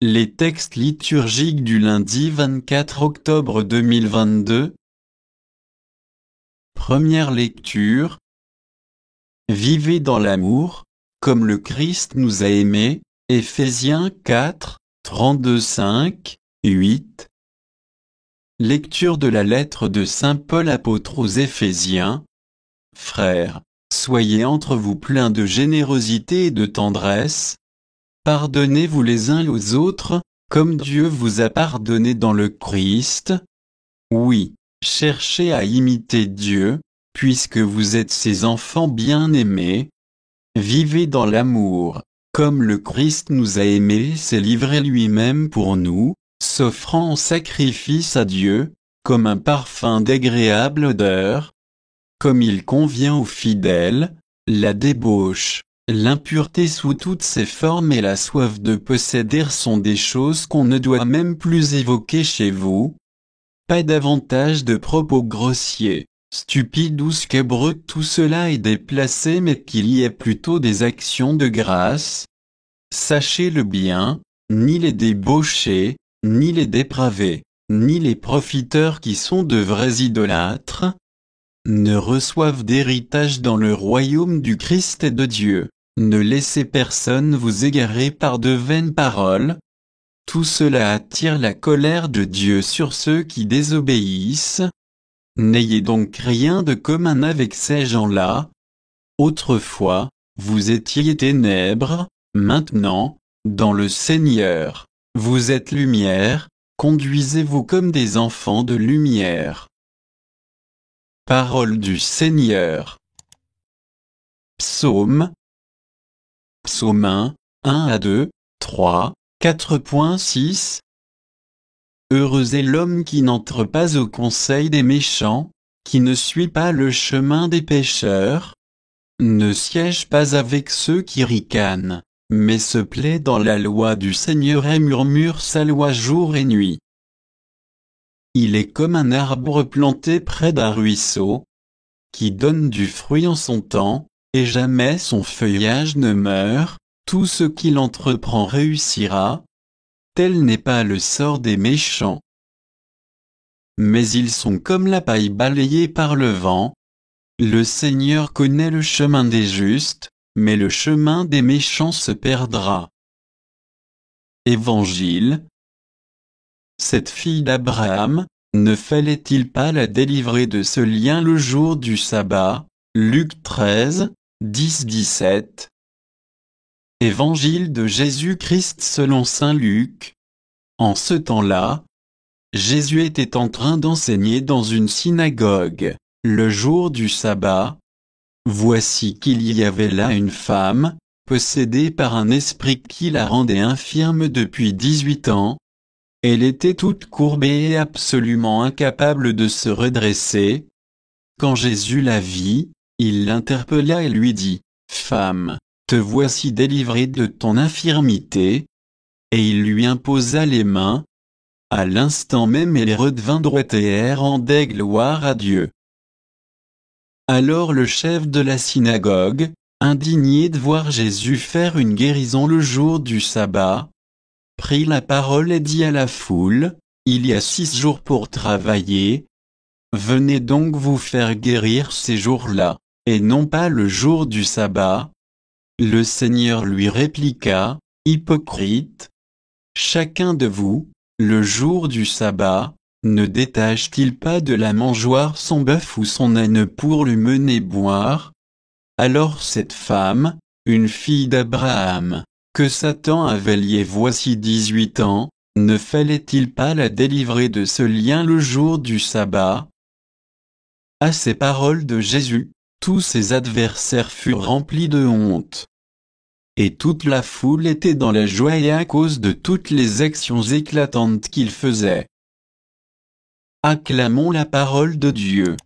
Les textes liturgiques du lundi 24 octobre 2022. Première lecture. Vivez dans l'amour, comme le Christ nous a aimés. Éphésiens 4, 32-5, 8. Lecture de la lettre de saint Paul apôtre aux Éphésiens. Frères, soyez entre vous pleins de générosité et de tendresse. Pardonnez-vous les uns aux autres, comme Dieu vous a pardonné dans le Christ. Oui, cherchez à imiter Dieu, puisque vous êtes ses enfants bien-aimés. Vivez dans l'amour, comme le Christ nous a aimés et s'est livré lui-même pour nous, s'offrant en sacrifice à Dieu, comme un parfum d'agréable odeur. Comme il convient aux fidèles, la débauche, l'impureté sous toutes ses formes et la soif de posséder sont des choses qu'on ne doit même plus évoquer chez vous. Pas davantage de propos grossiers, stupides ou scabreux, tout cela est déplacé, mais qu'il y ait plutôt des actions de grâce. Sachez le bien, ni les débauchés, ni les dépravés, ni les profiteurs qui sont de vrais idolâtres, ne reçoivent d'héritage dans le royaume du Christ et de Dieu. Ne laissez personne vous égarer par de vaines paroles. Tout cela attire la colère de Dieu sur ceux qui désobéissent. N'ayez donc rien de commun avec ces gens-là. Autrefois, vous étiez ténèbres, maintenant, dans le Seigneur, vous êtes lumière, conduisez-vous comme des enfants de lumière. Parole du Seigneur. Psaume. Psaume 1, 1 à 2, 3, 4.6. Heureux est l'homme qui n'entre pas au conseil des méchants, qui ne suit pas le chemin des pécheurs, ne siège pas avec ceux qui ricanent, mais se plaît dans la loi du Seigneur et murmure sa loi jour et nuit. Il est comme un arbre planté près d'un ruisseau, qui donne du fruit en son temps, et jamais son feuillage ne meurt. Tout ce qu'il entreprend réussira. Tel n'est pas le sort des méchants. Mais ils sont comme la paille balayée par le vent. Le Seigneur connaît le chemin des justes, mais le chemin des méchants se perdra. Évangile. Cette fille d'Abraham, ne fallait-il pas la délivrer de ce lien le jour du sabbat? Luc 13, 10-17. Évangile de Jésus-Christ selon saint Luc. En ce temps-là, Jésus était en train d'enseigner dans une synagogue, le jour du sabbat. Voici qu'il y avait là une femme, possédée par un esprit qui la rendait infirme depuis 18 ans. Elle était toute courbée et absolument incapable de se redresser. Quand Jésus la vit, il l'interpella et lui dit, « Femme, te voici délivrée de ton infirmité. » Et il lui imposa les mains. À l'instant même elle redevint droite et rendait gloire à Dieu. Alors le chef de la synagogue, indigné de voir Jésus faire une guérison le jour du sabbat, prit la parole et dit à la foule, « Il y a 6 jours pour travailler. Venez donc vous faire guérir ces jours-là, et non pas le jour du sabbat. » Le Seigneur lui répliqua, « Hypocrite, chacun de vous, le jour du sabbat, ne détache-t-il pas de la mangeoire son bœuf ou son âne pour lui mener boire? Alors cette femme, une fille d'Abraham, que Satan avait liée voici 18 ans, ne fallait-il pas la délivrer de ce lien le jour du sabbat? » À ces paroles de Jésus, tous ses adversaires furent remplis de honte. Et toute la foule était dans la joie et à cause de toutes les actions éclatantes qu'il faisait. Acclamons la parole de Dieu.